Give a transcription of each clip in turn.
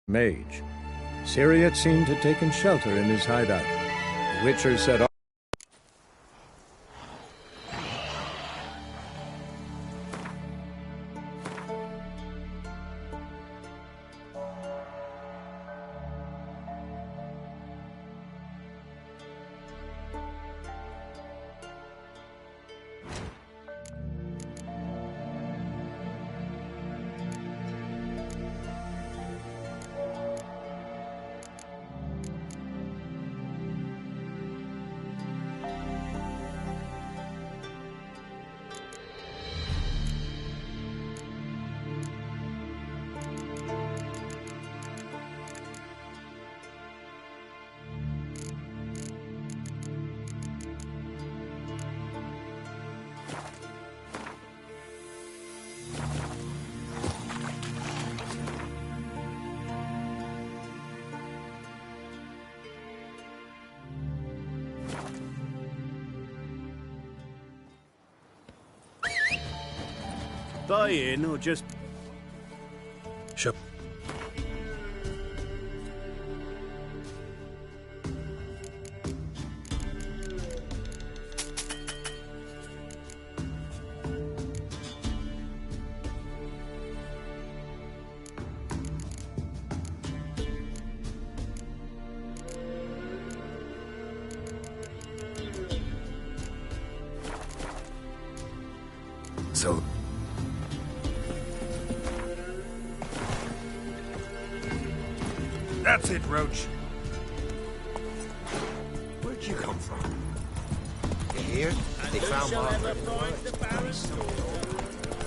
mage. Syriot seemed to have taken shelter in his hideout. The Witcher set off. Buy in or just... Sure. So... That's it, Roach. Where'd you come from? You here? They found Margaret.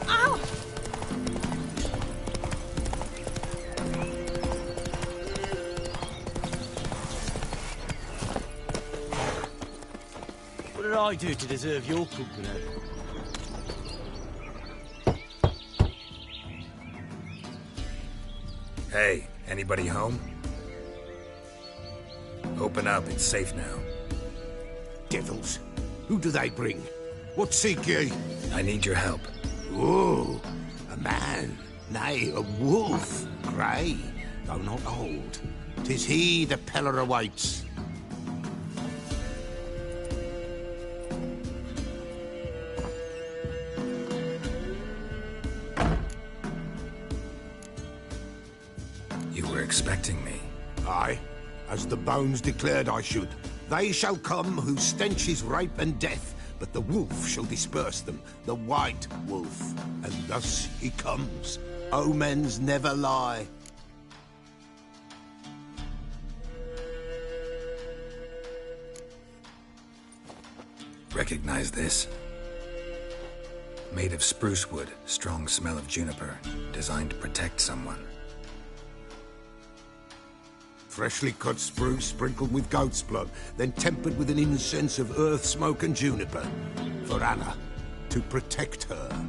Ow! What did I do to deserve your company? Hey, anybody home? Open up, it's safe now. Devils. Who do they bring? What seek ye? I need your help. Oh, a man. Nay, a wolf. Grey, though not old. 'Tis he the Peller awaits. You were expecting me. Aye, as the bones declared I should. They shall come whose stench is rape and death, but the wolf shall disperse them, the white wolf. And thus he comes. Omens never lie. Recognize this? Made of spruce wood, strong smell of juniper, designed to protect someone. Freshly cut spruce sprinkled with goat's blood, then tempered with an incense of earth, smoke and juniper. For Anna, to protect her.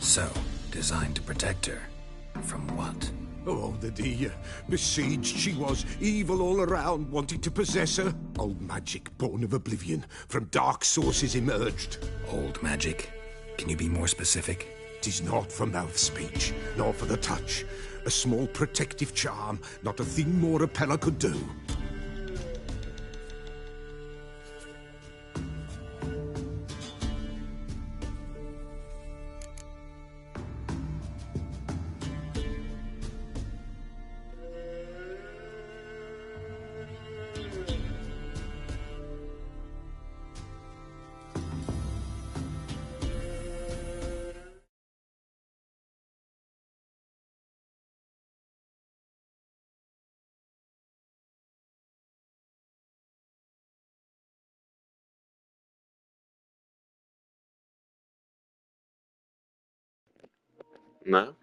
So, designed to protect her. From what? Oh, the besieged she was, evil all around, wanting to possess her. Old magic, born of oblivion, from dark sources emerged. Old magic? Can you be more specific? 'Tis not for mouth speech, nor for the touch. A small protective charm, not a thing more a Peller could do. No?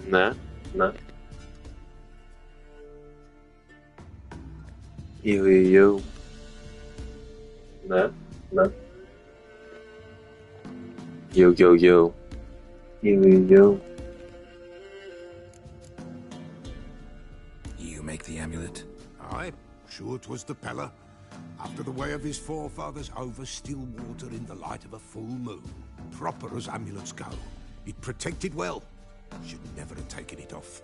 No? No? Yo, yo, yo. No? No? Yo, yo, yo. Yo, yo, yo. You make the amulet? Aye, sure 'twas the Pella. After the way of his forefathers, over still water in the light of a full moon. Proper as amulets go. It protected well. Should never have taken it off.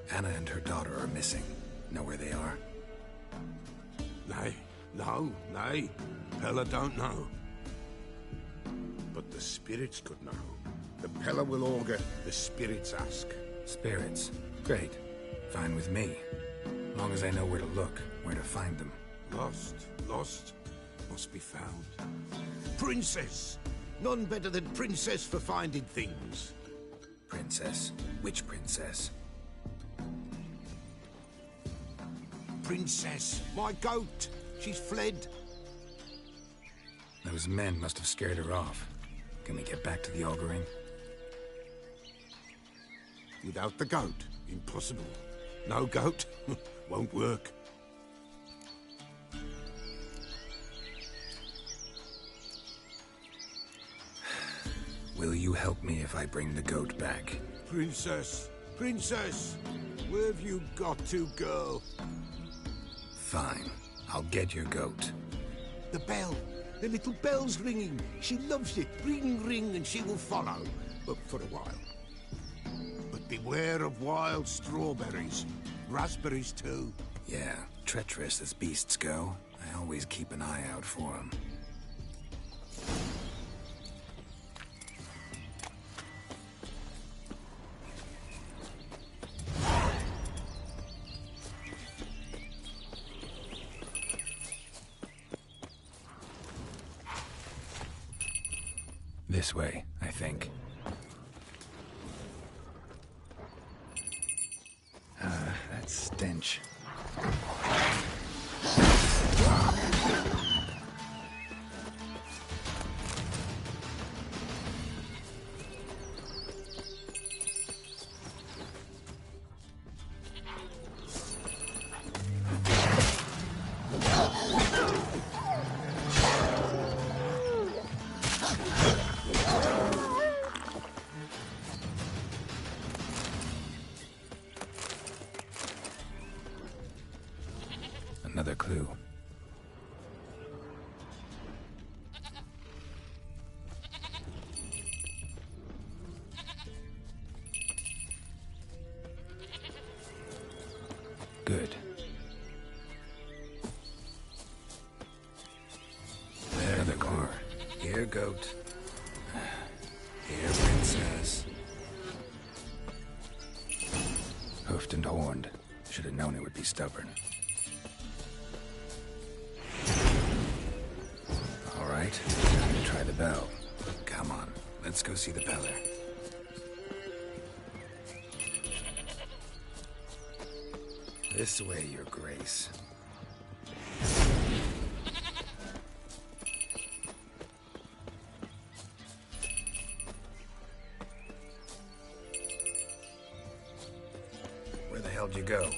Anna and her daughter are missing. Know where they are? Nay, nay. Pella don't know. But the spirits could know. The Pella will augur, the spirits ask. Spirits. Great. Fine with me. Long as I know where to look, where to find them. Lost, must be found. Princess! None better than Princess for finding things. Princess? Which princess? Princess, my goat! She's fled. Those men must have scared her off. Can we get back to the auguring? Without the goat, impossible. No goat, won't work. Will you help me if I bring the goat back? Princess, where have you got to, girl? Fine. I'll get your goat. The bell, the little bell's ringing. She loves it. Ring, ring, and she will follow. But for a while. But beware of wild strawberries. Raspberries, too. Yeah, treacherous as beasts go. I always keep an eye out for them. This way, I think. That stench. Another clue. Good. There, the car. Here, goat. Here, princess. Hoofed and horned. Should have known it would be stubborn. All right, time to try the bell. Come on, let's go see the Peller. This way, Your Grace. Where the hell'd you go?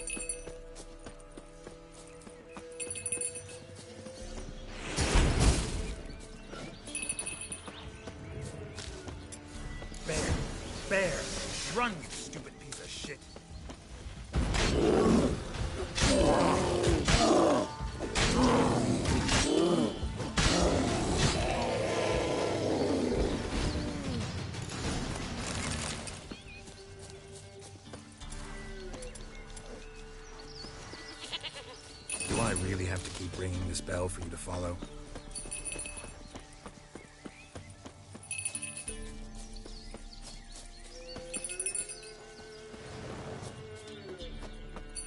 Bear! Run, you stupid piece of shit! Do I really have to keep ringing this bell for you to follow?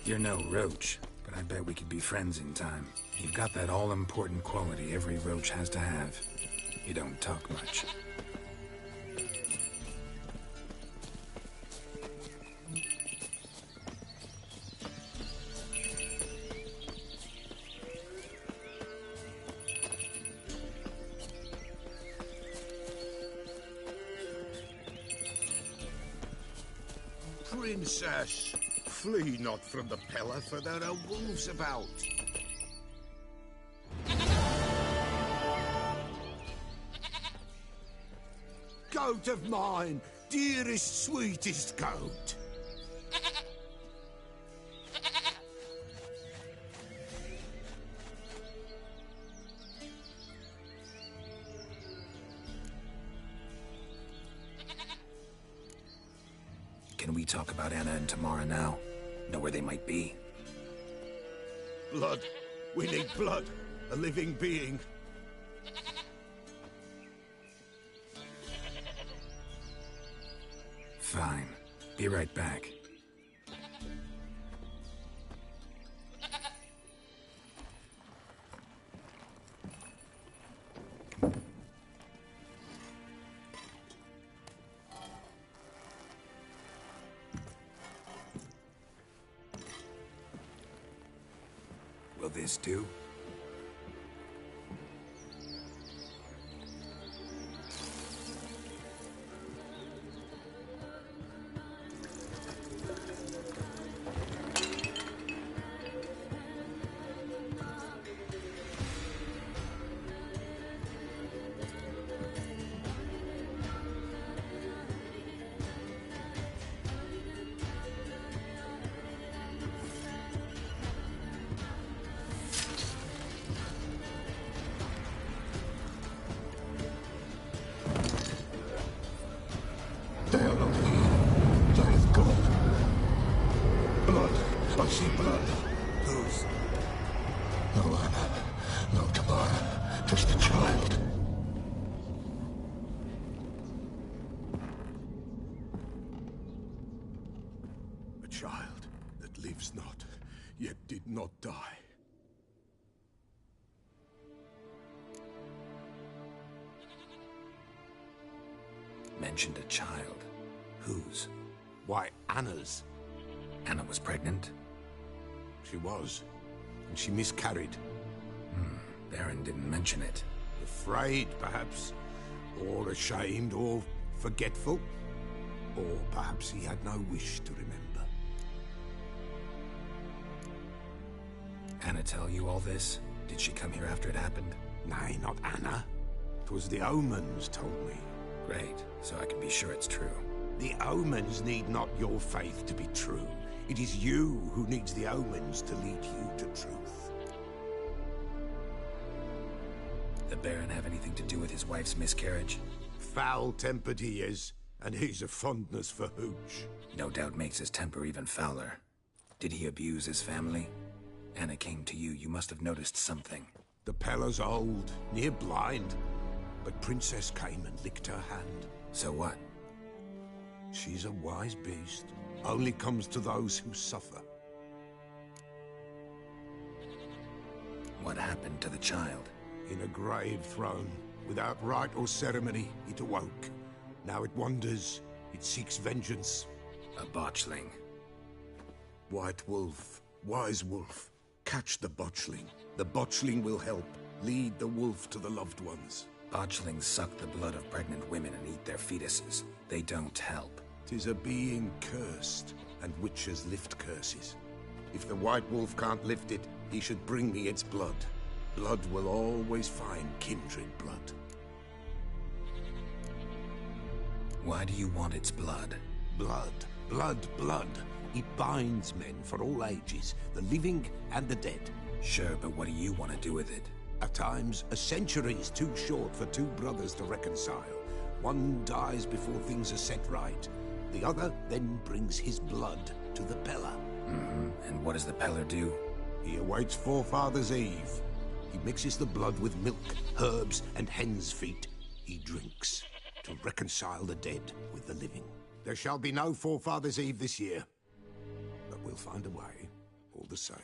You're no roach, but I bet we could be friends in time. You've got that all-important quality every roach has to have. You don't talk much. princess! Flee not from the Pella, for there are wolves about. Goat of mine, dearest, sweetest goat. Can we talk about Anna and Tamara now? Know where they might be? Blood. We need blood. A living being. Fine. Be right back. Will this do? They are not here. There is God. Blood. I see blood. Whose? No Anna. No Tamara. Just the child. A child that lives not, yet did not die. Mentioned a child. Whose? Why, Anna's. Anna was pregnant? She was. And she miscarried. Baron didn't mention it. Afraid, perhaps. Or ashamed, or forgetful. Or perhaps he had no wish to remember. Anna tell you all this? Did she come here after it happened? Nay, not Anna. 'Twas the omens told me. Great, so I can be sure it's true. The omens need not your faith to be true. It is you who needs the omens to lead you to truth. The Baron have anything to do with his wife's miscarriage? Foul-tempered he is, and he's a fondness for hooch. No doubt makes his temper even fouler. Did he abuse his family? Anna came to you, you must have noticed something. The Pella's old, near blind, but Princess came and licked her hand. So what? She's a wise beast. Only comes to those who suffer. What happened to the child? In a grave thrown, without rite or ceremony, it awoke. Now it wanders, it seeks vengeance. A botchling. White wolf, wise wolf, catch the botchling. The botchling will help, lead the wolf to the loved ones. Botchlings suck the blood of pregnant women and eat their fetuses. They don't help. 'Tis a being cursed, and witches lift curses. If the white wolf can't lift it, he should bring me its blood. Blood will always find kindred blood. Why do you want its blood? Blood, blood, blood. It binds men for all ages, the living and the dead. Sure, but what do you want to do with it? At times, a century is too short for two brothers to reconcile. One dies before things are set right. The other then brings his blood to the Pella. And what does the Peller do? He awaits Forefathers' Eve. He mixes the blood with milk, herbs, and hen's feet. He drinks to reconcile the dead with the living. There shall be no Forefathers' Eve this year. But we'll find a way, all the same.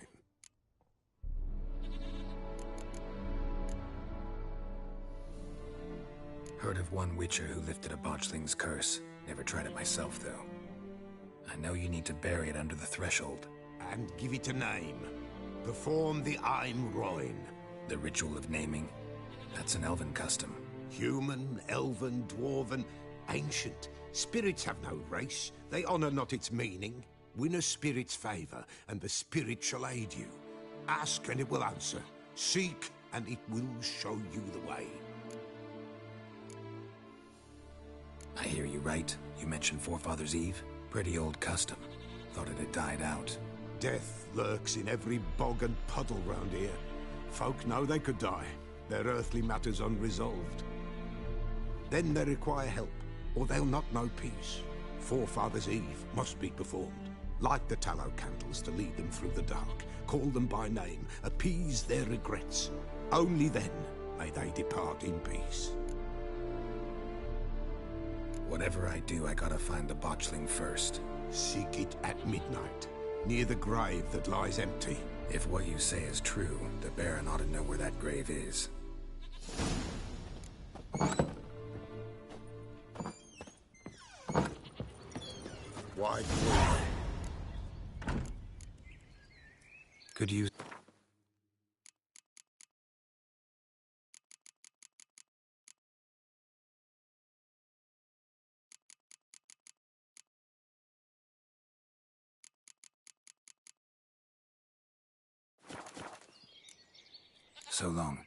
Heard of one witcher who lifted a botchling's curse. Never tried it myself, though. I know you need to bury it under the threshold. And give it a name. Perform the Aim Roin. The ritual of naming? That's an elven custom. Human, elven, dwarven, ancient. Spirits have no race. They honour not its meaning. Win a spirit's favour, and the spirit shall aid you. Ask, and it will answer. Seek, and it will show you the way. I hear you right. You mentioned Forefathers' Eve? Pretty old custom. Thought it had died out. Death lurks in every bog and puddle round here. Folk know they could die, their earthly matters unresolved. Then they require help, or they'll not know peace. Forefathers' Eve must be performed. Light the tallow candles to lead them through the dark. Call them by name, appease their regrets. Only then may they depart in peace. Whatever I do, I gotta find the botchling first. Seek it at midnight, near the grave that lies empty. If what you say is true, the Baron ought to know where that grave is. Wide Could you... So long.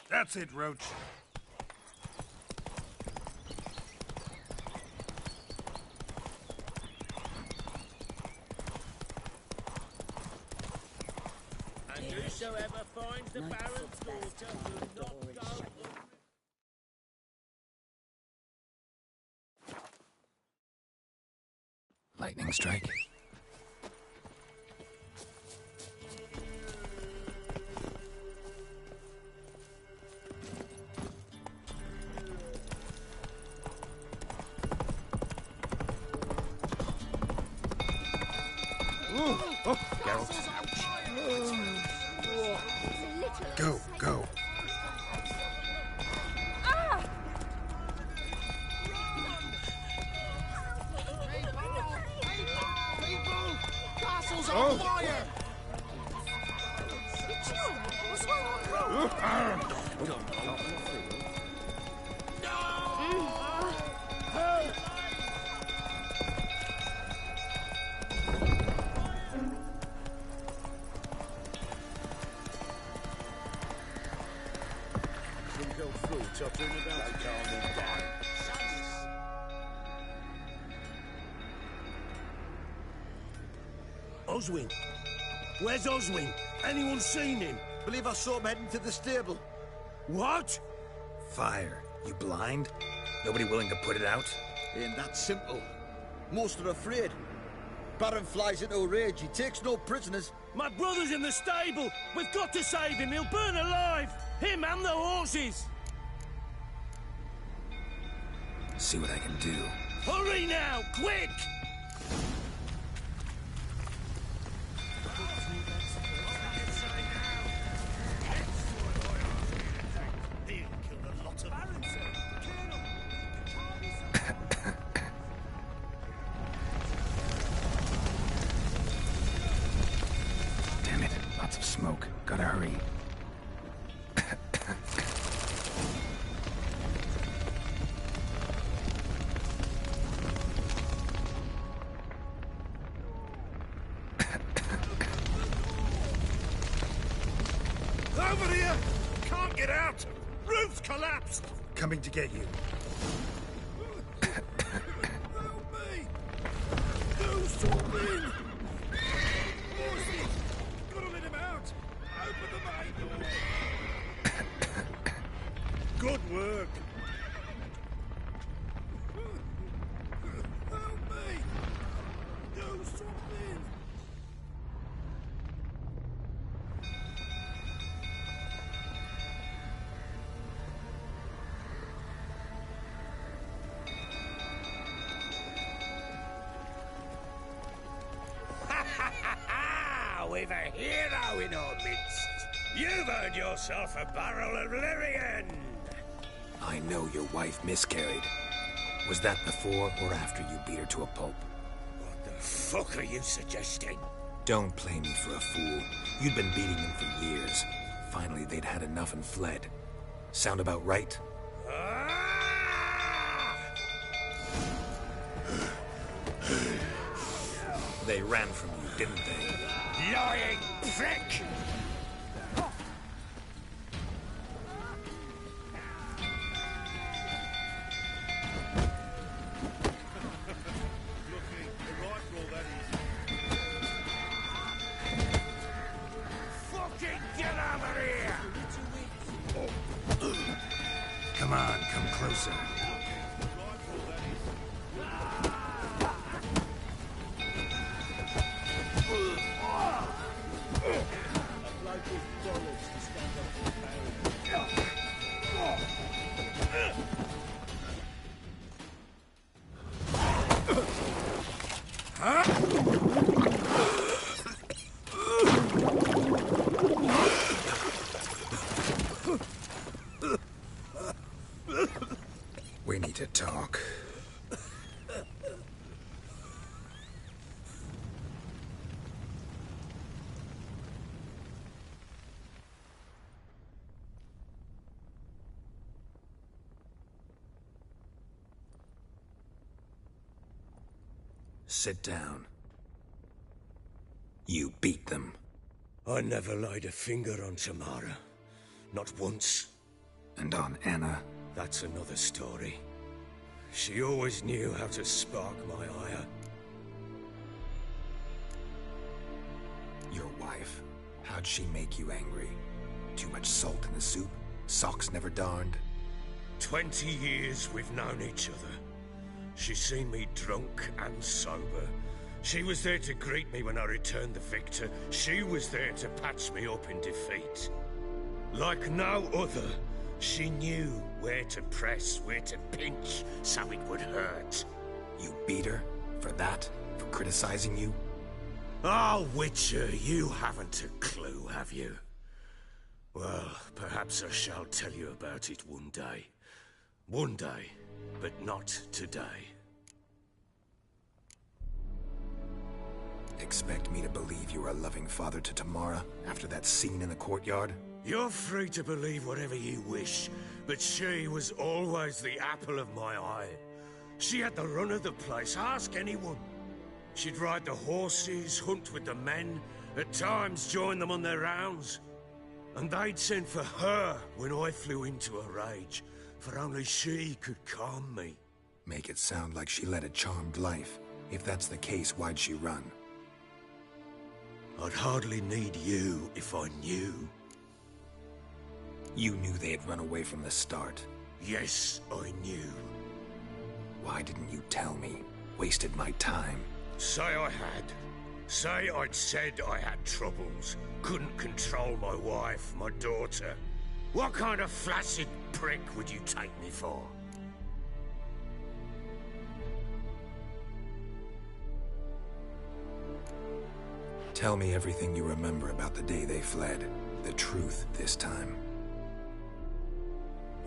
That's it, Roach. And whosoever finds the Baron's daughter will not go. Lightning strike. Go, go. Castle's on fire! What's wrong? Oswin? Where's Oswin? Anyone seen him? Believe I saw him heading to the stable. What? Fire. You blind? Nobody willing to put it out? Ain't that simple. Most are afraid. Baron flies into a rage. He takes no prisoners. My brother's in the stable! We've got to save him! He'll burn alive! Him and the horses! See what I can do. Hurry now! Quick! Damn it. Lots of smoke. Gotta hurry. Over here! Can't get out! Roof's collapsed! Coming to get you. Help me! Do something! Horses! Gotta let him out! Open the main door! Good work! Help me! Do something! we've a hero in our midst. You've earned yourself a barrel of Lyrian! I know your wife miscarried. Was that before or after you beat her to a pulp? What the fuck are you suggesting? Don't play me for a fool. You'd been beating them for years. Finally, they'd had enough and fled. Sound about right? They ran from you, didn't they? Lying prick! Fucking get over here! Come on, come closer. We need to talk. Sit down. You beat them. I never laid a finger on Tamara. Not once. And on Anna? That's another story. She always knew how to spark my ire. Your wife. How'd she make you angry? Too much salt in the soup? Socks never darned? 20 years we've known each other. She's seen me drunk and sober. She was there to greet me when I returned the victor. She was there to patch me up in defeat. Like no other, she knew where to press, where to pinch, so it would hurt. You beat her? For that? For criticizing you? Oh, Witcher, you haven't a clue, have you? Well, perhaps I shall tell you about it one day. One day, but not today. Expect me to believe you were a loving father to Tamara after that scene in the courtyard? You're free to believe whatever you wish, but she was always the apple of my eye. She had the run of the place, ask anyone. She'd ride the horses, hunt with the men, at times join them on their rounds. And they'd send for her when I flew into a rage, for only she could calm me. Make it sound like she led a charmed life. If that's the case, why'd she run? I'd hardly need you if I knew. You knew they had run away from the start. Yes, I knew. Why didn't you tell me? Wasted my time. Say I had. Say I'd said I had troubles. Couldn't control my wife, my daughter. What kind of flaccid prick would you take me for? Tell me everything you remember about the day they fled. The truth this time.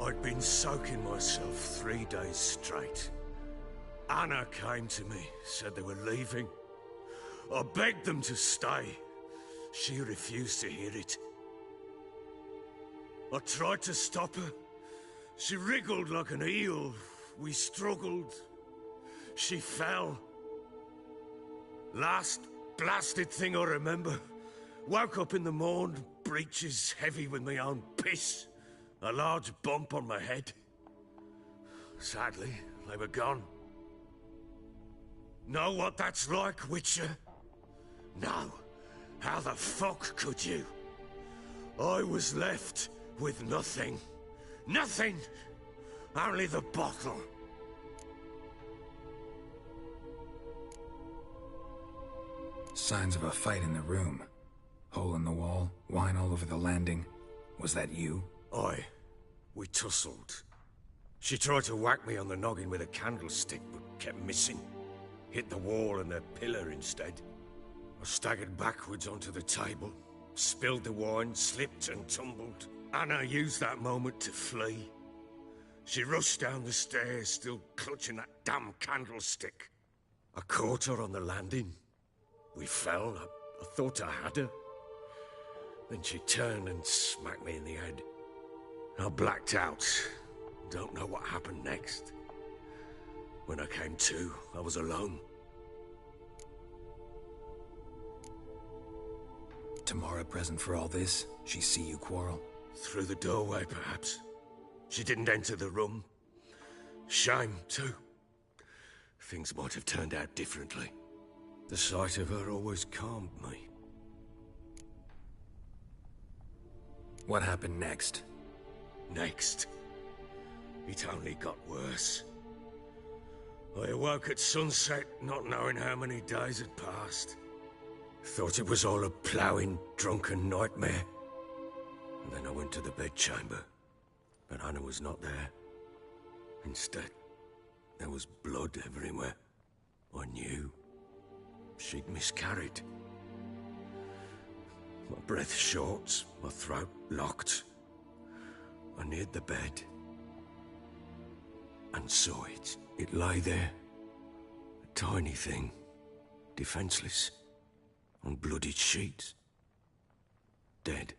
I'd been soaking myself 3 days straight. Anna came to me, said they were leaving. I begged them to stay. She refused to hear it. I tried to stop her. She wriggled like an eel. We struggled. She fell. Last blasted thing I remember. Woke up in the morn, breeches heavy with my own piss. A large bump on my head. Sadly, they were gone. Know what that's like, Witcher? No. How the fuck could you? I was left with nothing. Nothing! Only the bottle. Signs of a fight in the room. Hole in the wall, wine all over the landing. Was that you? Aye. We tussled. She tried to whack me on the noggin with a candlestick, but kept missing. Hit the wall and a pillar instead. I staggered backwards onto the table, spilled the wine, slipped and tumbled. Anna used that moment to flee. She rushed down the stairs, still clutching that damn candlestick. I caught her on the landing. We fell. I thought I had her. Then she turned and smacked me in the head. I blacked out. Don't know what happened next. When I came to, I was alone. Tamara present for all this? She see you quarrel? Through the doorway, perhaps. She didn't enter the room. Shame, too. Things might have turned out differently. The sight of her always calmed me. What happened next? Next? It only got worse. I awoke at sunset, not knowing how many days had passed. Thought it was all a ploughing, drunken nightmare. And then I went to the bedchamber, but Anna was not there. Instead, there was blood everywhere. I knew. She'd miscarried. My breath short, my throat locked. I neared the bed and saw it. It lay there. A tiny thing, defenseless, on bloodied sheets. Dead.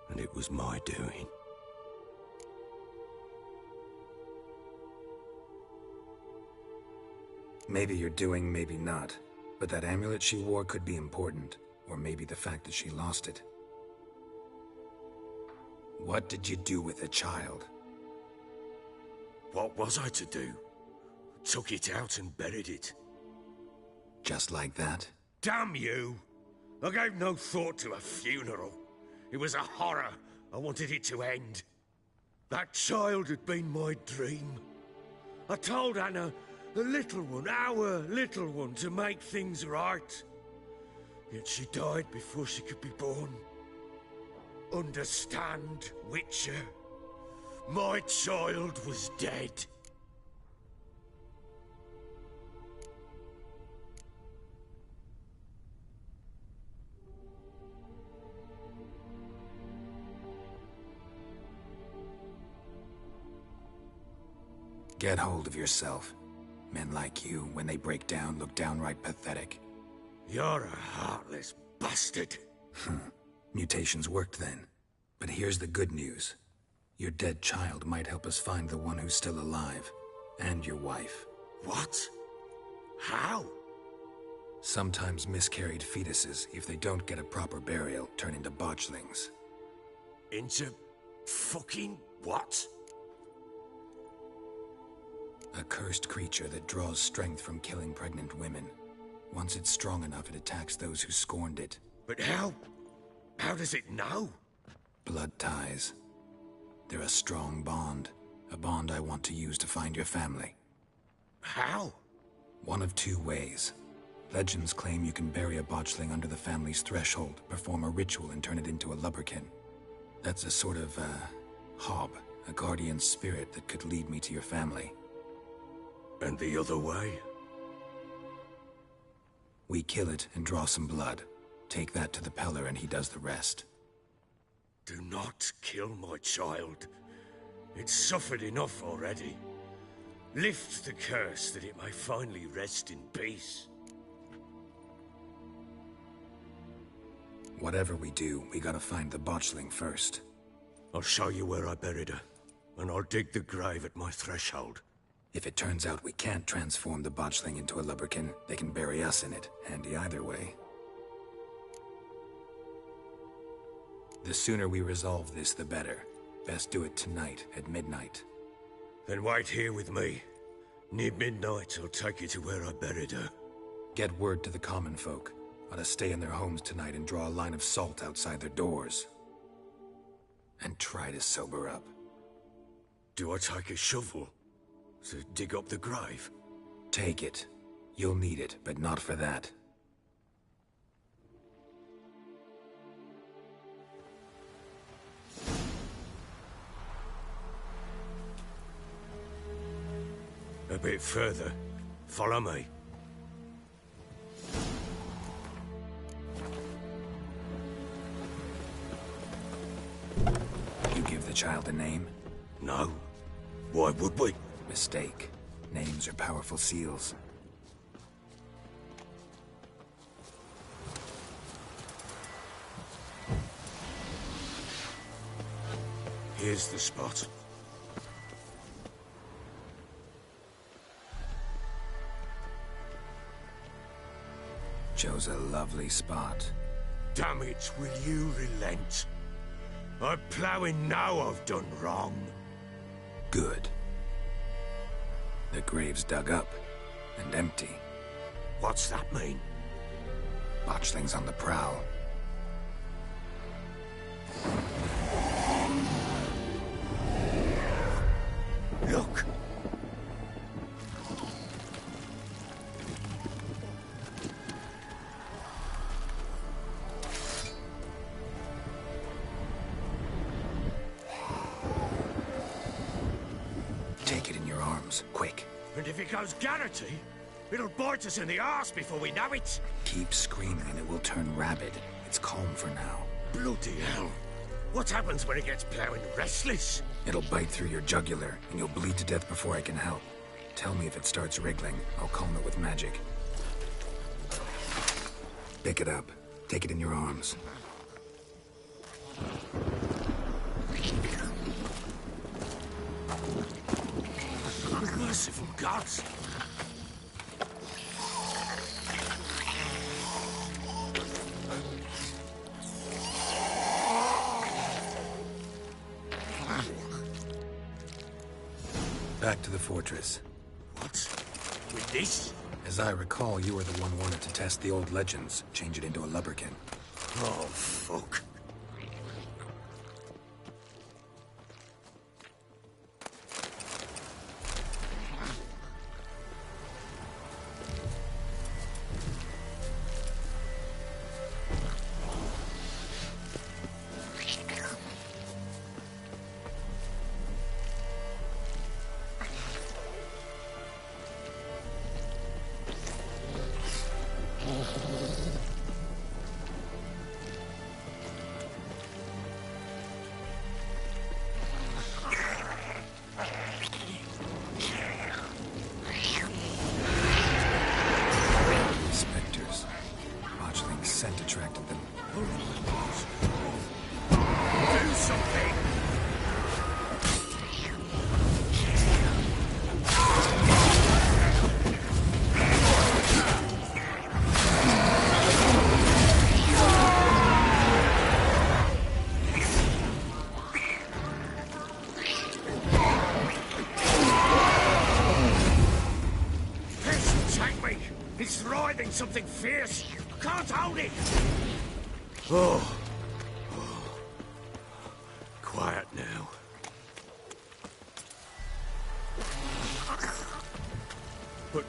And it was my doing. Maybe you're doing, maybe not. But that amulet she wore could be important. Or maybe the fact that she lost it. What did you do with the child? What was I to do? Took it out and buried it. Just like that? Damn you! I gave no thought to a funeral. It was a horror. I wanted it to end. That child had been my dream. I told Anna, the little one, our little one, to make things right. Yet she died before she could be born. Understand, Witcher? My child was dead. Get hold of yourself. Men like you, when they break down, look downright pathetic. You're a heartless bastard. Mutations worked then. But here's the good news. Your dead child might help us find the one who's still alive. And your wife. What? How? Sometimes miscarried fetuses, if they don't get a proper burial, turn into botchlings. Into fucking what? A cursed creature that draws strength from killing pregnant women. Once it's strong enough, it attacks those who scorned it. But how? How does it know? Blood ties. They're a strong bond. A bond I want to use to find your family. How? One of two ways. Legends claim you can bury a botchling under the family's threshold, perform a ritual, and turn it into a lubberkin. That's a sort of, hob, a guardian spirit that could lead me to your family. And the other way? We kill it and draw some blood. Take that to the Peller and he does the rest. Do not kill my child. It's suffered enough already. Lift the curse that it may finally rest in peace. Whatever we do, we gotta find the botchling first. I'll show you where I buried her, and I'll dig the grave at my threshold. If it turns out we can't transform the botchling into a lubberkin, they can bury us in it. Handy either way. The sooner we resolve this, the better. Best do it tonight, at midnight. Then wait here with me. Near midnight, I'll take you to where I buried her. Get word to the common folk. Ought to stay in their homes tonight and draw a line of salt outside their doors. And try to sober up. Do I take a shovel to dig up the grave? Take it. You'll need it, but not for that. A bit further. Follow me. child a name? No. Why would we? Mistake. Names are powerful seals. Here's the spot. Chose a lovely spot. Damn it, will you relent? I'm ploughing now I've done wrong. Good. The grave's dug up and empty. What's that mean? Botchling's on the prowl. Look! Take it in your arms, quick. And if it goes Garrity, it'll bite us in the arse before we know it. Keep screaming and it will turn rabid. It's calm for now. Bloody hell. What happens when it gets ploughing restless? It'll bite through your jugular, and you'll bleed to death before I can help. Tell me if it starts wriggling. I'll calm it with magic. Pick it up. Take it in your arms. Merciful gods! Back to the fortress. What? With this? As I recall, you were the one wanted to test the old legends, change it into a lubberkin. Oh, fuck. Spectres. Botchling's scent attracted them. Do something! Take me! It's writhing something fierce! I can't hold it! Oh. Quiet now. But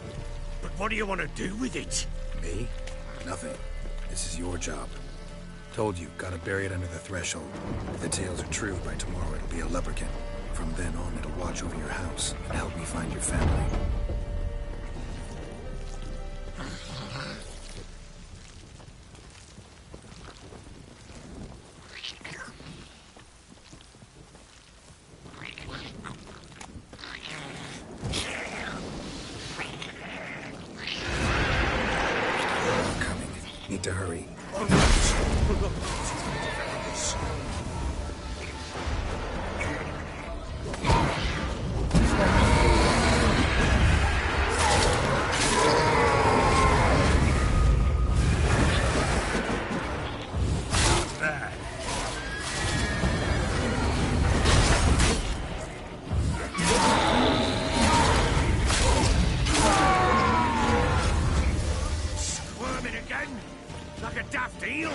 what do you want to do with it? Me? Nothing. This is your job. Told you, gotta bury it under the threshold. If the tales are true, by tomorrow it'll be a lubberkin. From then on, it'll watch over your house and help me find your family. I'm coming. Need to hurry. Squirming again? Like a daft eel?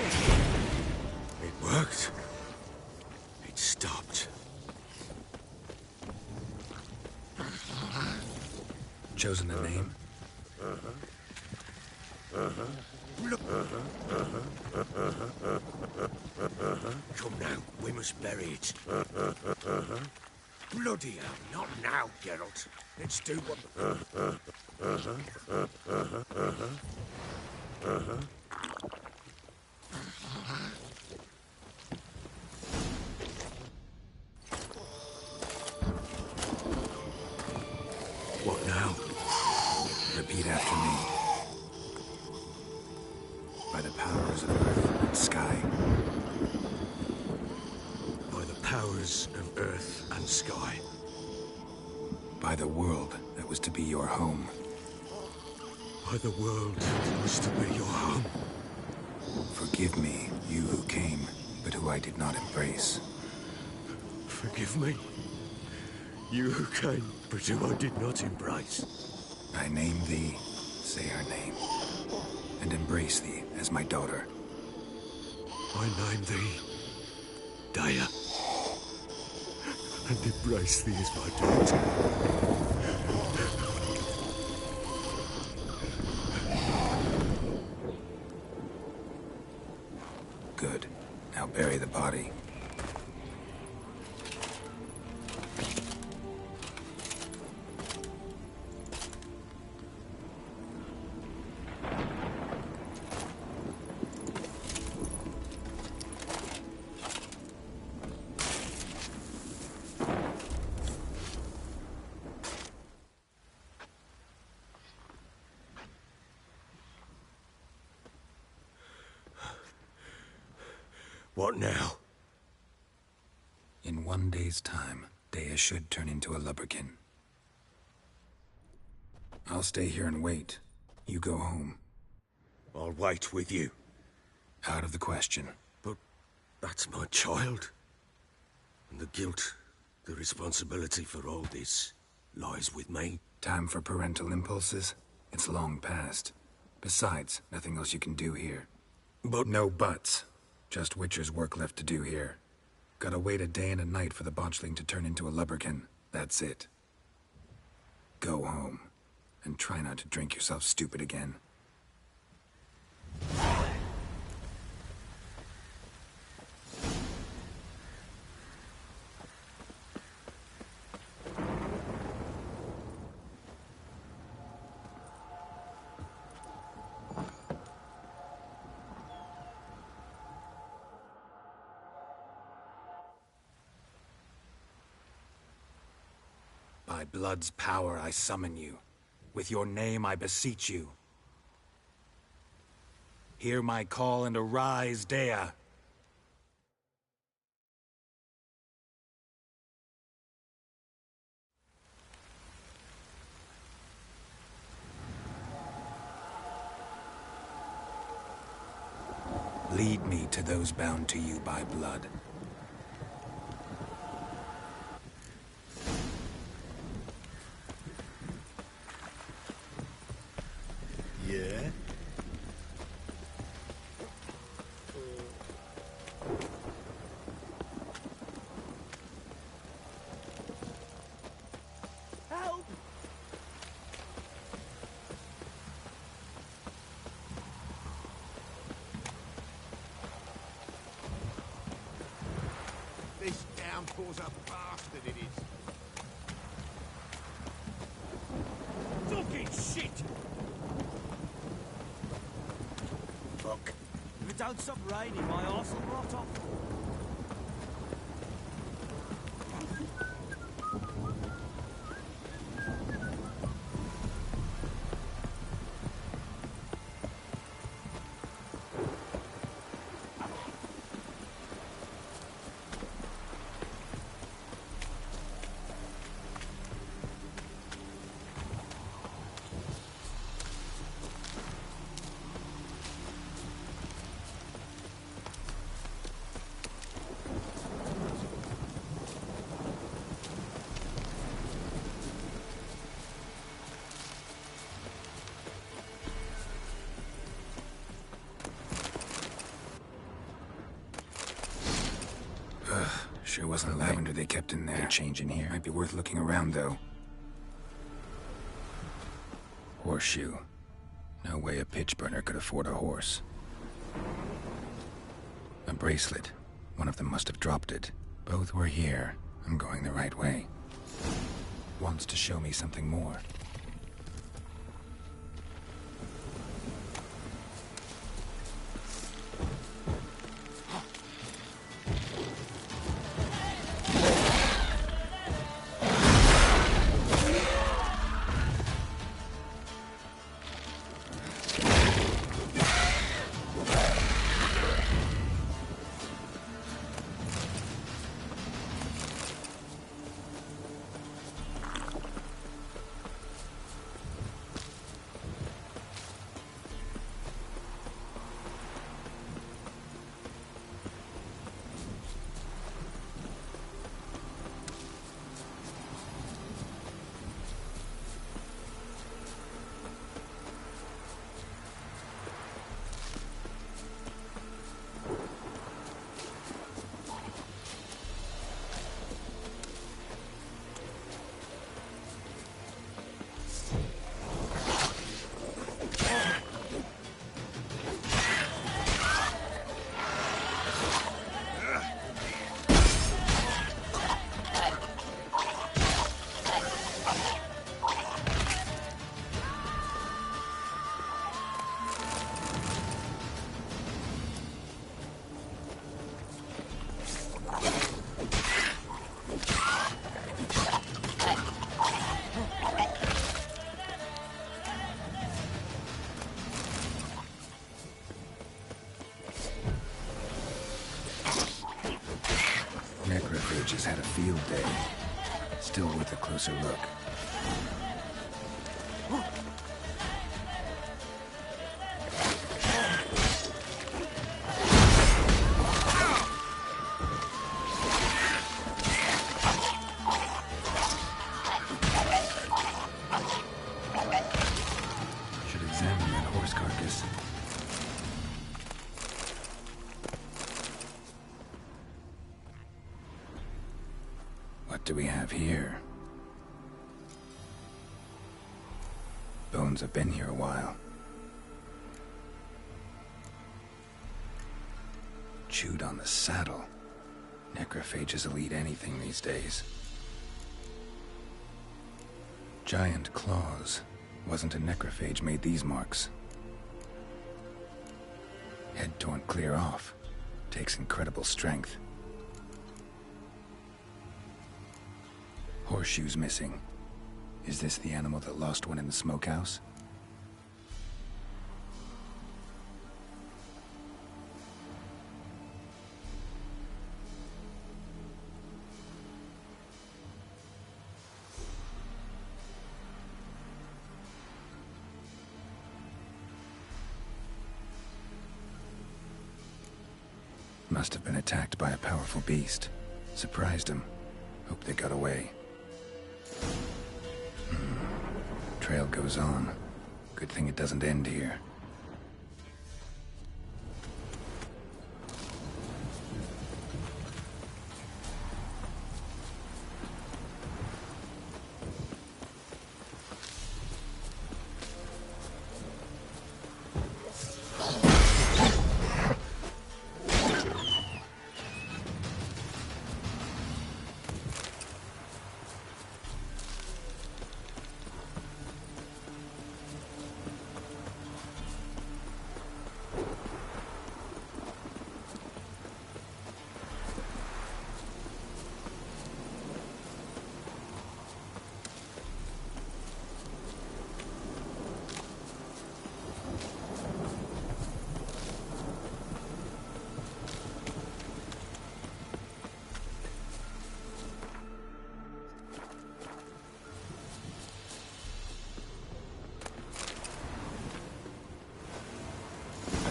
It worked. It stopped. Chosen a name? Come now, we must bury it. Bloody hell, not now, Geralt. Let's do what... northern sky. By the world that was to be your home. By the world that was to be your home. Forgive me, you who came, but who I did not embrace. Forgive me. You who came, but who I did not embrace. I name thee, say her name, and embrace thee as my daughter. I name thee, Daya, and embrace thee as my daughter. Good. Now bury the body. What now? In 1 day's time, Daya should turn into a lubberkin. I'll stay here and wait. You go home. I'll wait with you. Out of the question. But that's my child. And the guilt, the responsibility for all this, lies with me. Time for parental impulses? It's long past. Besides, nothing else you can do here. But no buts. Just Witcher's work left to do here. Gotta wait a day and a night for the botchling to turn into a lubberkin. That's it. Go home. And try not to drink yourself stupid again. By blood's power I summon you. With your name I beseech you. Hear my call and arise, Daya. Lead me to those bound to you by blood. Yeah? Help! This downpour's a bastard, it is. Fucking shit! fuck. If it don't stop raining, my arse will rot off. Sure wasn't lavender they kept in there. Change in here. Might be worth looking around, though. Horseshoe. No way a pitch burner could afford a horse. A bracelet. One of them must have dropped it. Both were here. I'm going the right way. Wants to show me something more. had a field day. Still worth a closer look. Should examine that horse carcass. What do we have here? Bones have been here a while. Chewed on the saddle. Necrophages will eat anything these days. Giant claws. Wasn't a necrophage made these marks. Head torn clear off. Takes incredible strength. Horseshoes missing. Is this the animal that lost one in the smokehouse? Must have been attacked by a powerful beast. Surprised him. Hope they got away. Trail goes on. Good thing it doesn't end here.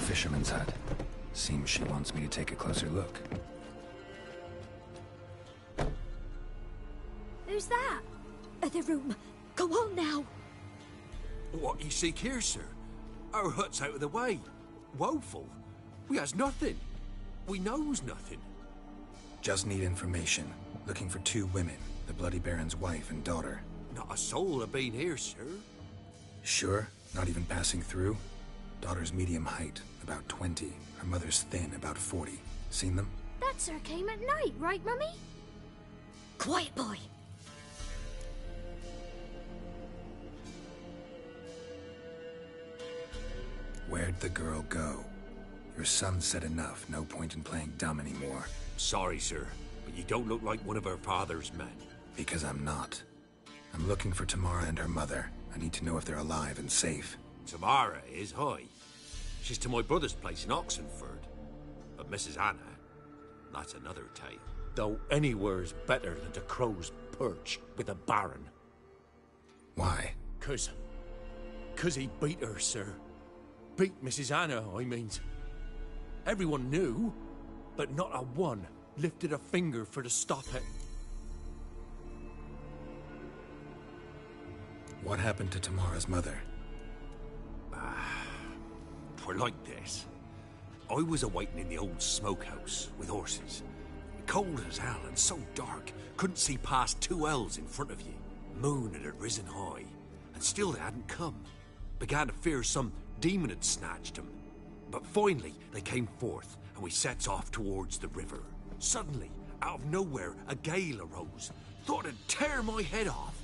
Fisherman's hut. Seems she wants me to take a closer look. Who's that? The room. Go on now. What you seek here, sir? Our hut's out of the way. Woeful. We has nothing. We knows nothing. Just need information. Looking for 2 women. The Bloody Baron's wife and daughter. Not a soul have been here, sir. Sure? Not even passing through? Daughter's medium height, about 20. Her mother's thin, about 40. Seen them? That sir came at night, right, Mummy? Quiet, boy. Where'd the girl go? Your son said enough. No point in playing dumb anymore. Sorry, sir, but you don't look like one of her father's men. Because I'm not. I'm looking for Tamara and her mother. I need to know if they're alive and safe. Tamara is, hi. She's to my brother's place in Oxenford. But Mrs. Anna, that's another tale. Though anywhere's better than to Crow's Perch with a Baron. Why? 'Cause he beat her, sir. Beat Mrs. Anna, I mean. Everyone knew, but not a one lifted a finger for to stop it. What happened to Tamara's mother? For like this. I was awaiting in the old smokehouse with horses. Cold as hell and so dark, couldn't see past 2 ells in front of you. Moon had risen high, and still they hadn't come. Began to fear some demon had snatched them. But finally, they came forth, and we sets off towards the river. Suddenly, out of nowhere, a gale arose. Thought it'd tear my head off.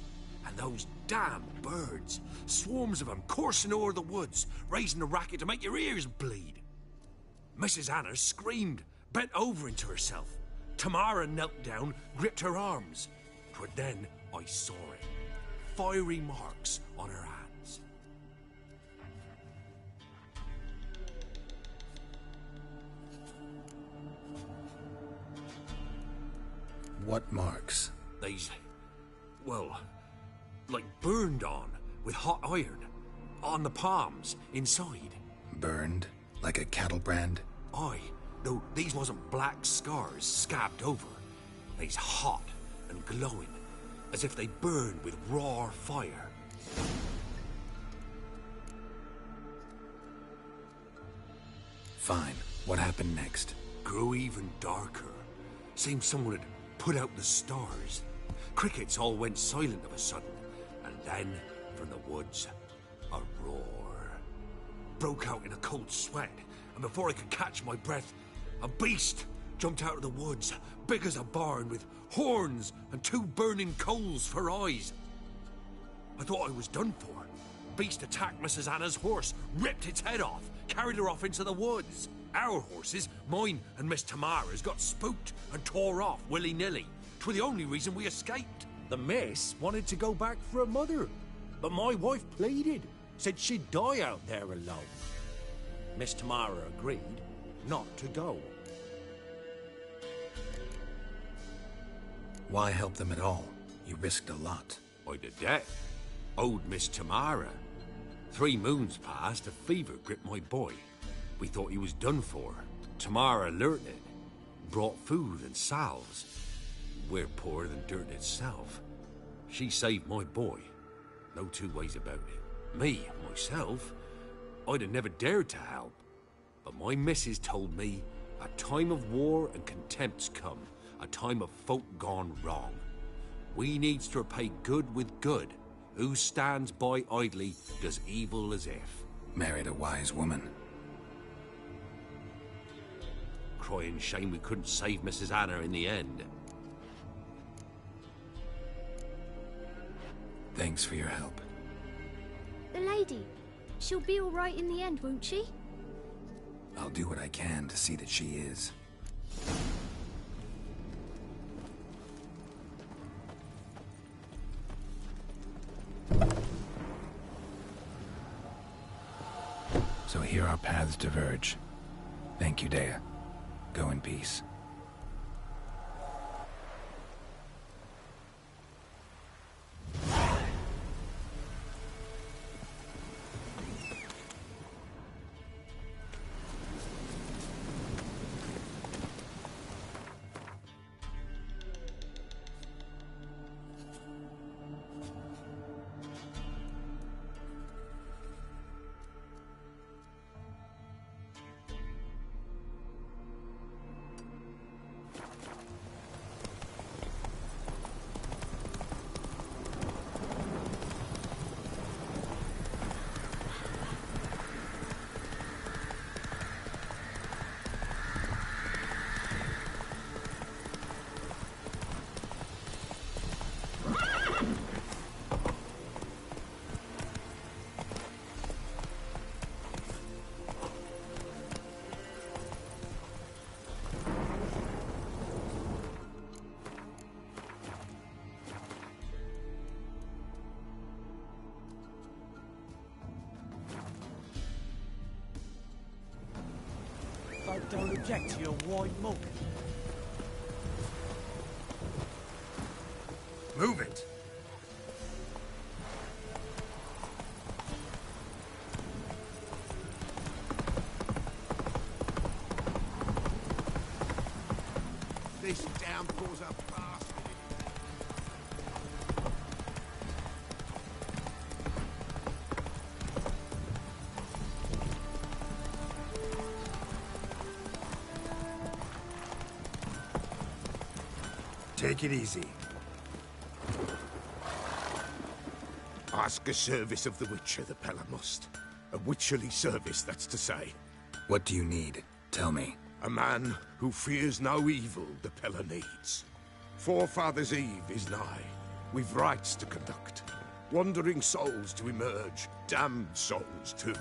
And those damn birds, swarms of them coursing o'er the woods, raising a racket to make your ears bleed. Mrs. Anna screamed, bent over into herself. Tamara knelt down, gripped her arms. 'Twere then I saw it. Fiery marks on her hands. What marks? They's, well, like burned on with hot iron. On the palms, inside. Burned? Like a cattle brand? Aye, though these wasn't black scars scabbed over. They's hot and glowing, as if they burned with raw fire. Fine. What happened next? Grew even darker. Seemed someone had put out the stars. Crickets all went silent of a sudden, and then, from the woods, a roar. Broke out in a cold sweat, and before I could catch my breath, a beast jumped out of the woods, big as a barn, with horns and 2 burning coals for eyes. I thought I was done for. Beast attacked Mrs. Anna's horse, ripped its head off, carried her off into the woods. Our horses, mine and Miss Tamara's, got spooked and tore off willy-nilly. 'Twere the only reason we escaped. The miss wanted to go back for her mother, but my wife pleaded, said she'd die out there alone. Miss Tamara agreed not to go. Why help them at all? You risked a lot. I'd a debt. Owed Miss Tamara. 3 moons passed, a fever gripped my boy. We thought he was done for. Tamara alerted, brought food and salves. We're poorer than dirt itself. She saved my boy. No 2 ways about it. Me, myself, I'd have never dared to help. But my missus told me a time of war and contempt's come, a time of folk gone wrong. We needs to repay good with good. Who stands by idly does evil as if. Married a wise woman. Crying shame we couldn't save Mrs. Anna in the end. Thanks for your help. The lady. She'll be all right in the end, won't she? I'll do what I can to see that she is. So here our paths diverge. Thank you, Dea. Go in peace. I don't object to your white mug. Move it! This downpour's a bastard. Take it easy. Ask a service of the Witcher, the Pella must. A witcherly service, that's to say. What do you need? Tell me. A man who fears no evil the Pella needs. Forefathers' Eve is nigh. We've rites to conduct. Wandering souls to emerge. Damned souls, too.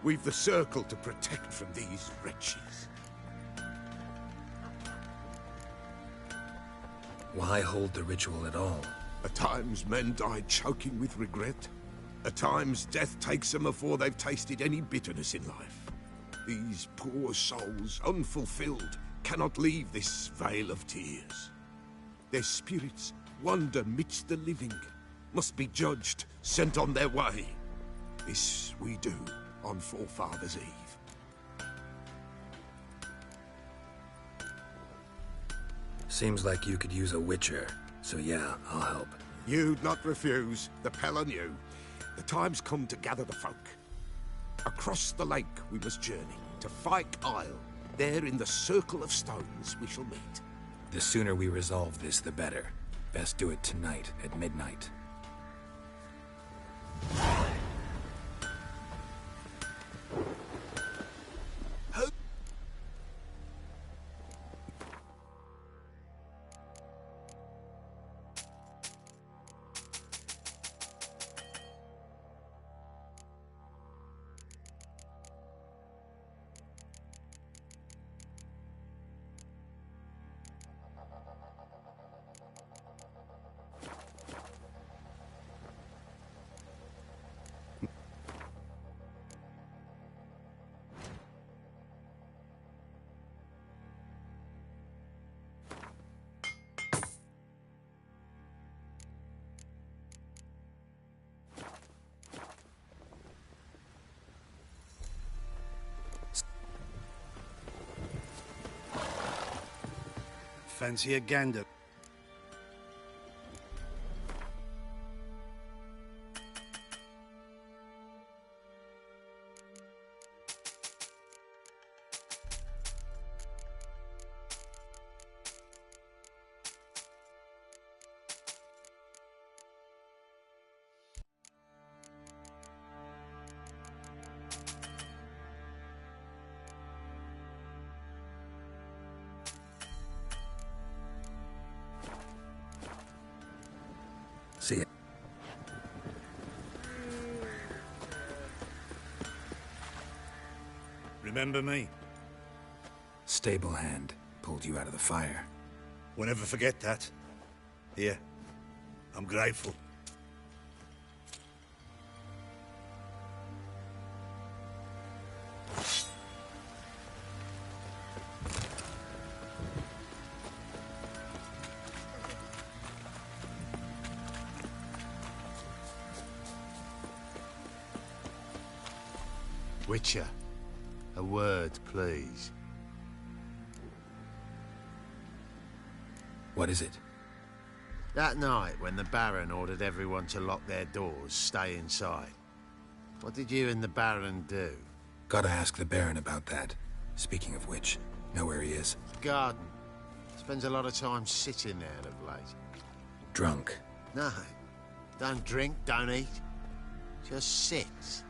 We've the circle to protect from these wretches. Why hold the ritual at all? At times men die choking with regret. At times death takes them before they've tasted any bitterness in life. These poor souls, unfulfilled, cannot leave this vale of tears. Their spirits wander midst the living, must be judged, sent on their way. This we do on Forefathers' Eve. Seems like you could use a witcher, so yeah, I'll help. You'd not refuse, the Pell knew. The time's come to gather the folk. Across the lake we must journey, to Fyke Isle. There in the circle of stones we shall meet. The sooner we resolve this, the better. Best do it tonight, at midnight. Fancy a gander. See ya. Remember me? Stable hand pulled you out of the fire. Won't ever forget that. Here, I'm grateful. Witcher, a word, please. What is it? That night when the Baron ordered everyone to lock their doors, stay inside. What did you and the Baron do? Gotta ask the Baron about that. Speaking of which, know where he is? Garden. Spends a lot of time sitting there of late. Drunk. No. Don't drink, don't eat. Just sits.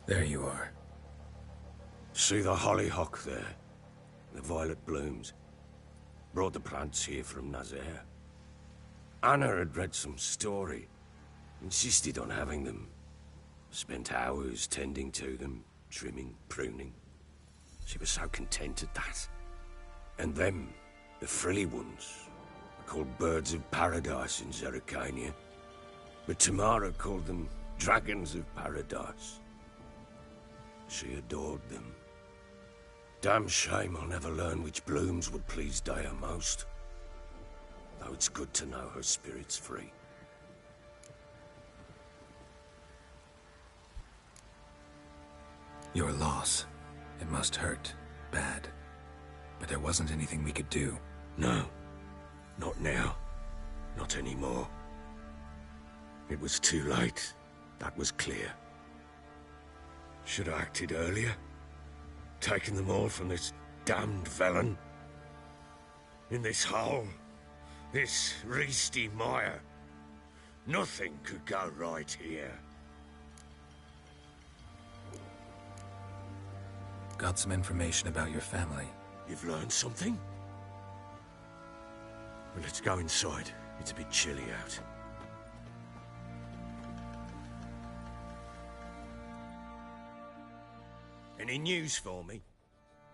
There you are. See the hollyhock there? The violet blooms. Brought the plants here from Nazaire. Anna had read some story. Insisted on having them. Spent hours tending to them, trimming, pruning. She was so content at that. And them, the frilly ones, are called birds of paradise in Zerrikania. But Tamara called them dragons of paradise. She adored them. Damn shame I'll never learn which blooms would please Dea most. Though it's good to know her spirit's free. Your loss. It must hurt. Bad. But there wasn't anything we could do. No. Not now. Not anymore. It was too late. That was clear. Should have acted earlier. Taken them all from this damned Velen. In this hole. This Reesty mire. Nothing could go right here. Got some information about your family. You've learned something? Well, let's go inside. It's a bit chilly out. Any news for me?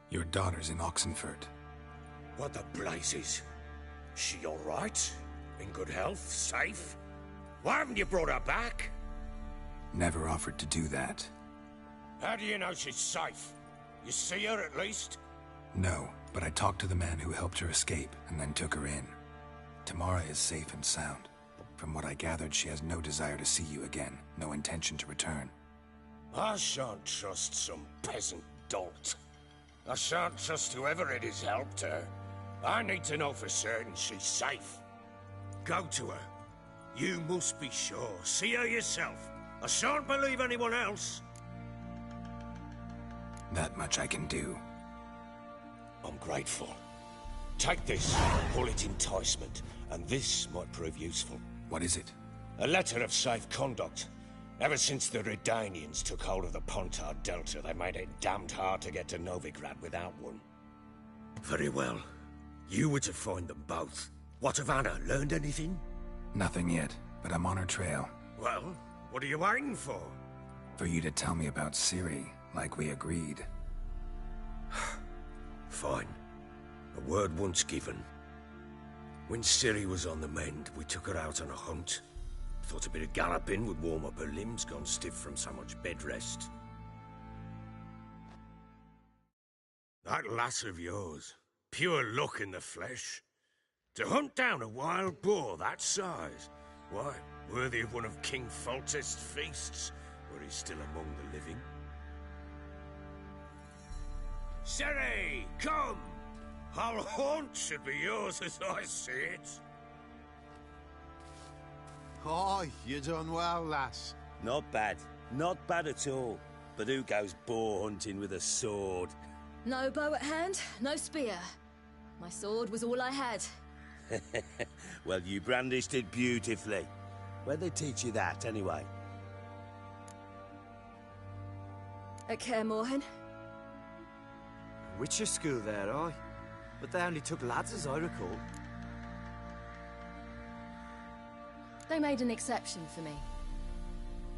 Your daughter's in Oxenfurt. What the blazes? She all right? In good health? Safe? Why haven't you brought her back? Never offered to do that. How do you know she's safe? You see her at least? No, but I talked to the man who helped her escape and then took her in. Tamara is safe and sound. From what I gathered, she has no desire to see you again, no intention to return. I shan't trust some peasant dolt. I shan't trust whoever it is helped her. I need to know for certain she's safe. Go to her. You must be sure. See her yourself. I shan't believe anyone else. That much I can do. I'm grateful. Take this, call it enticement, and this might prove useful. What is it? A letter of safe conduct. Ever since the Redanians took hold of the Pontar Delta, they made it damned hard to get to Novigrad without one. Very well. You were to find them both. What of Anna? Learned anything? Nothing yet, but I'm on her trail. Well, what are you waiting for? For you to tell me about Ciri, like we agreed. Fine. A word once given. When Ciri was on the mend, we took her out on a hunt. Thought a bit of galloping would warm up her limbs, gone stiff from so much bed rest. That lass of yours, pure luck in the flesh. To hunt down a wild boar that size, why, worthy of one of King Foltest's feasts, where he's still among the living. Ciri, come! Our haunt should be yours as I see it. Oh, you done well, lass. Not bad. Not bad at all. But who goes boar hunting with a sword? No bow at hand, no spear. My sword was all I had. Well, you brandished it beautifully. Where'd they teach you that, anyway? At Kaer Morhen. Witcher school there, aye. But they only took lads, as I recall. They made an exception for me.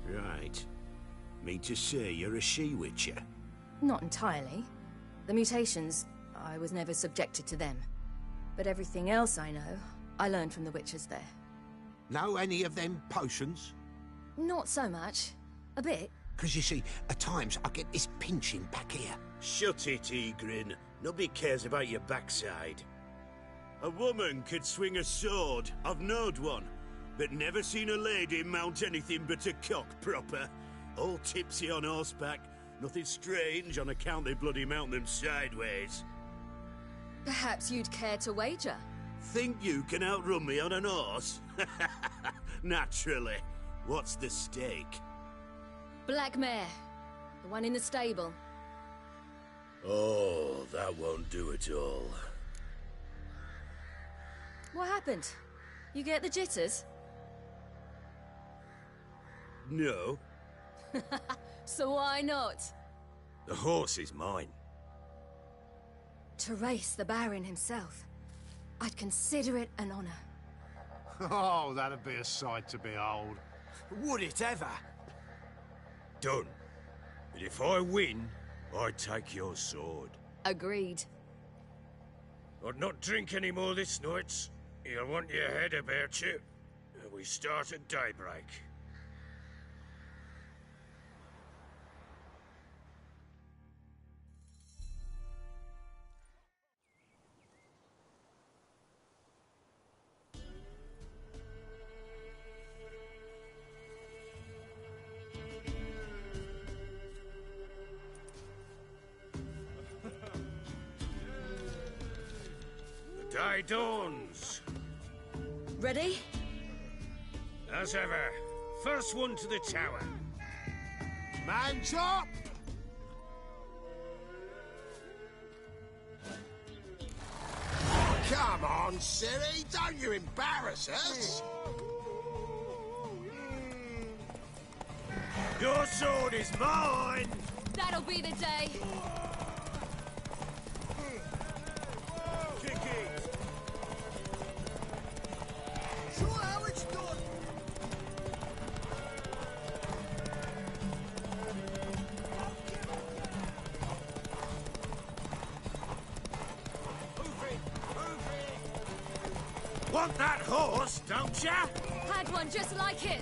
Right. right? Mean to say you're a she-witcher? Not entirely. The mutations, I was never subjected to them. But everything else I know, I learned from the witches there. Know any of them potions? Not so much. A bit. Because you see, at times I get this pinching back here. Shut it, Egrin. Nobody cares about your backside. A woman could swing a sword. I've knowed one. But never seen a lady mount anything but a cock proper. All tipsy on horseback. Nothing strange on account they bloody mount them sideways. Perhaps you'd care to wager? Think you can outrun me on an horse? Naturally. What's the stake? Black mare. The one in the stable. Oh, that won't do at all. What happened? You get the jitters? No. So why not? The horse is mine. To race the Baron himself. I'd consider it an honor. Oh, that'd be a sight to behold. Would it ever? Done. But if I win, I take your sword. Agreed. I'd not drink any more this night. You'll want your head about you. We start at daybreak. Day dawns. Ready? As ever, first one to the tower. Man's up! Come on, Ciri, don't you embarrass us! Your sword is mine! That'll be the day. Kick it! Show how it's done! Want that horse, don't ya? Had one just like it.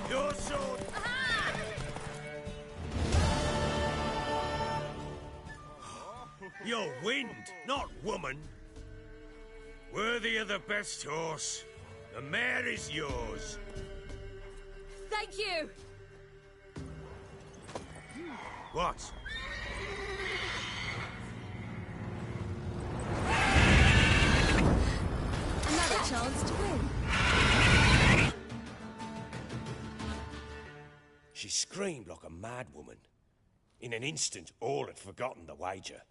Your sword. Aha! You're wind, not woman. Worthy of the best horse. The mare is yours. Thank you. What? Another chance to win. She screamed like a mad woman. In an instant, all had forgotten the wager.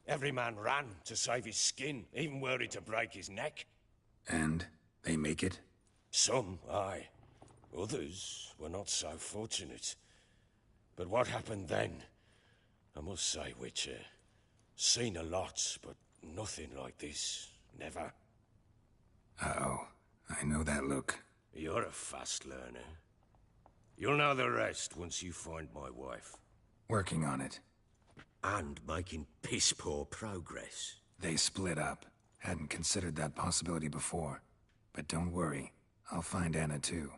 Every man ran to save his skin, even worried to break his neck. And they make it? Some, aye. Others were not so fortunate. But what happened then? I must say, Witcher, seen a lot, but nothing like this. Never. Uh-oh. I know that look. You're a fast learner. You'll know the rest once you find my wife. Working on it. And making piss-poor progress. They split up. Hadn't considered that possibility before. But don't worry. I'll find Anna too.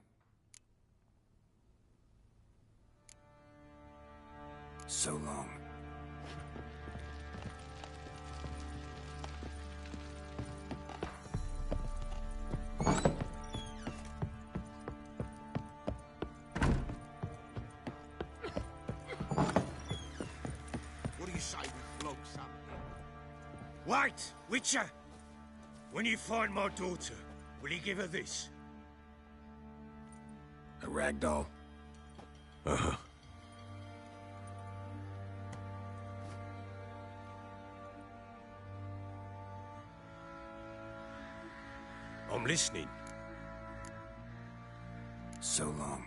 So long. What do you say we flog something? Wait, Witcher! When you find my daughter, will you give her this? A ragdoll? Uh-huh. I'm listening. So long.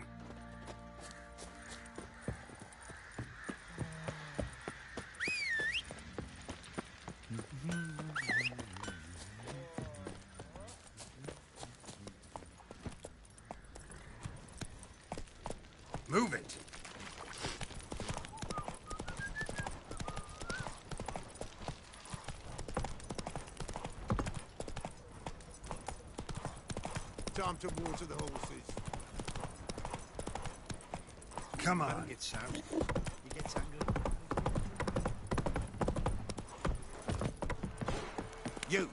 Move it. Time to water the horses. Come on. Get sound. He gets angry. You,